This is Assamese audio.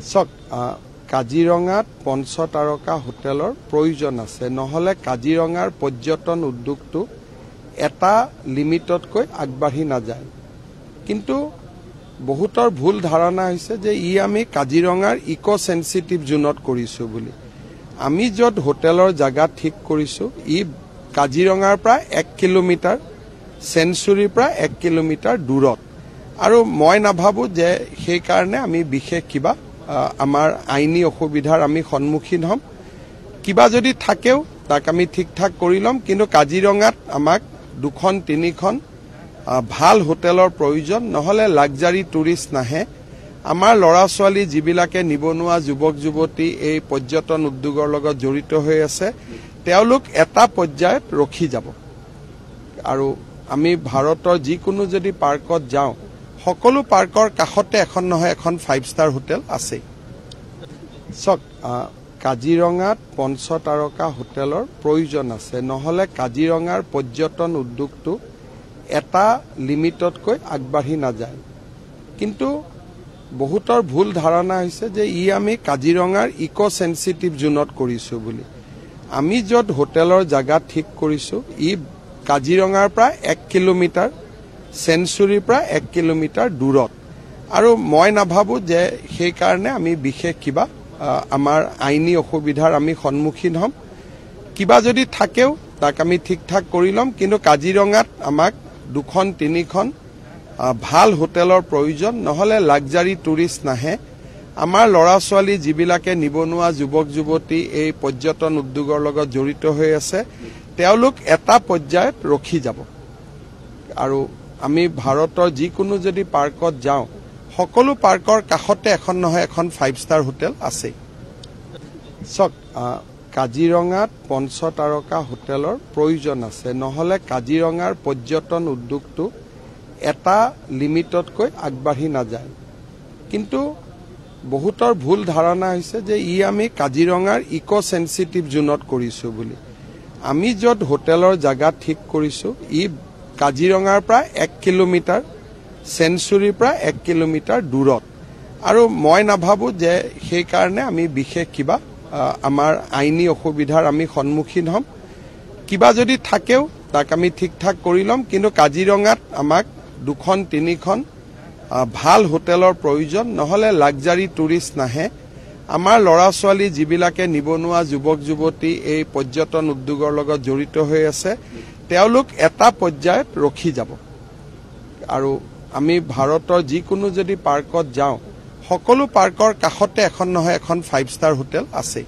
চক কাজিৰঙাত পঞ্চতাৰকা হোটেলৰ প্ৰয়োজন আছে নহলে কাজিৰঙাৰ পৰ্যটন উদ্যোগটো এটা লিমিটতকৈ আগবাঢ়ি নাযায় কিন্তু বহুতৰ ভুল ধাৰণা হৈছে যে ই আমি কাজিৰঙাৰ ইকো সেনসিটিভ জোনত কৰিছো বুলি আমি যত হোটেলৰ জায়গা ঠিক কৰিছো ই কাজিৰঙাৰ প্ৰায় 1 কিলোমিটাৰ সেঞ্চুৰীৰ প্ৰায় 1 কিলোমিটাৰ দূৰত আৰু মই নাভাবো যে সেই কাৰণে আমি বিশেষ কিবা আমাৰ আইনী অসুবিধাৰ আমি সন্মুখীন হম কিবা যদি থাকেও তাক আমি ঠিকঠাক কৰি লম কিন্তু কাজিৰঙাত আমাক দুখন তিনিখন ভাল হোটেলৰ প্ৰয়োজন নহলে লাক্সাৰি টুৰিষ্ট নাহে আমাৰ লৰা ছোৱালী যিবিলাকে নিবনুৱা যুৱক যুৱতী এই পৰ্যটন উদ্যোগৰ লগত জড়িত হৈ আছে তেওঁলোক এটা পৰ্যায়ত ৰখি যাব আৰু আমি ভাৰতৰ যিকোনো যদি পাৰ্কত যাওঁ সকলো পাৰ্কৰ কাষতে এখন নহয় এখন 5 ষ্টাৰ হোটেল আছে চক কাজিৰঙাত পঞ্চতাৰকা হোটেলৰ প্ৰয়োজন আছে নহলে কাজিৰঙাৰ পৰ্যটন উদ্যোগটো এটা লিমিটতকৈ আগবাঢ়ি নাযায় কিন্তু বহুতৰ ভুল ধাৰণা হৈছে যে ই আমি কাজিৰঙাৰ ইকো সেনসিটিভ জোনত কৰিছো বুলি আমি যত হোটেলৰ জায়গা ঠিক কৰিছো ই কাজিৰঙাৰ প্ৰায় 1 কিলোমিটাৰ সেঞ্চুৰীৰ প্ৰায় 1 কিলোমিটাৰ দূৰত আৰু মই নাভাবো যে সেই কাৰণে আমি বিশেষ কিবা আমাৰ আইনী অসুবিধাৰ আমি সন্মুখীন হম কিবা যদি থাকেও তাক আমি ঠিকঠাক কৰি লম কিন্তু কাজিৰঙাত আমাক দুখন তিনিখন ভাল হোটেলৰ প্ৰয়োজন নহলে লাক্সাৰি টুৰিষ্ট নাহে আমাৰ লৰা ছোৱালী যিবিলাকে নিবনুৱা যুৱক যুৱতী এই পৰ্যটন উদ্যোগৰ লগত জড়িত হৈ আছে তেওঁলোক এটা পৰ্যায়ত ৰখি যাব আৰু আমি ভাৰতৰ যিকোনো যদি পাৰ্কত যাওঁ সকলো পাৰ্কৰ কাষতে এখন নহয় এখন 5 ষ্টাৰ হোটেল আছে চক কাজিৰঙাত পঞ্চতাৰকা হোটেলৰ প্ৰয়োজন আছে নহলে কাজিৰঙাৰ পৰ্যটন উদ্যোগটো এটা লিমিটতকৈ আগবাঢ়ি নাযায় কিন্তু বহুতৰ ভুল ধাৰণা হৈছে যে ই আমি কাজিৰঙাৰ ইকো সেনসিটিভ জোনত কৰিছো বুলি আমি যত হোটেলৰ জায়গা ঠিক কৰিছো ই কাজিৰঙাৰ প্ৰায় 1 কিলোমিটাৰ সেঞ্চুৰীৰ প্ৰায় 1 কিলোমিটাৰ দূৰত আৰু মই নাভাবো যে সেই কাৰণে আমি বিশেষ কিবা আমাৰ আইনী অসুবিধাৰ আমি সন্মুখীন হম কিবা যদি থাকেও তাক আমি ঠিকঠাক কৰি লম কিন্তু কাজিৰঙাত আমাক দুখন তিনিখন ভাল হোটেলৰ প্ৰয়োজন নহলে লাক্সাৰি টুৰিষ্ট নাহে আমাৰ লৰা ছোৱালী যিবিলাকে নিবনুৱা যুৱক যুৱতী এই পৰ্যটন উদ্যোগৰ লগত জড়িত হৈ আছে তেওঁলোক এটা পৰ্যায়ত ৰখি যাব আৰু আমি ভাৰতৰ যিকোনো যদি পাৰ্কত যাওঁ সকলো পাৰ্কৰ কাষতে এখন নহয় এখন 5 ষ্টাৰ হোটেল আছে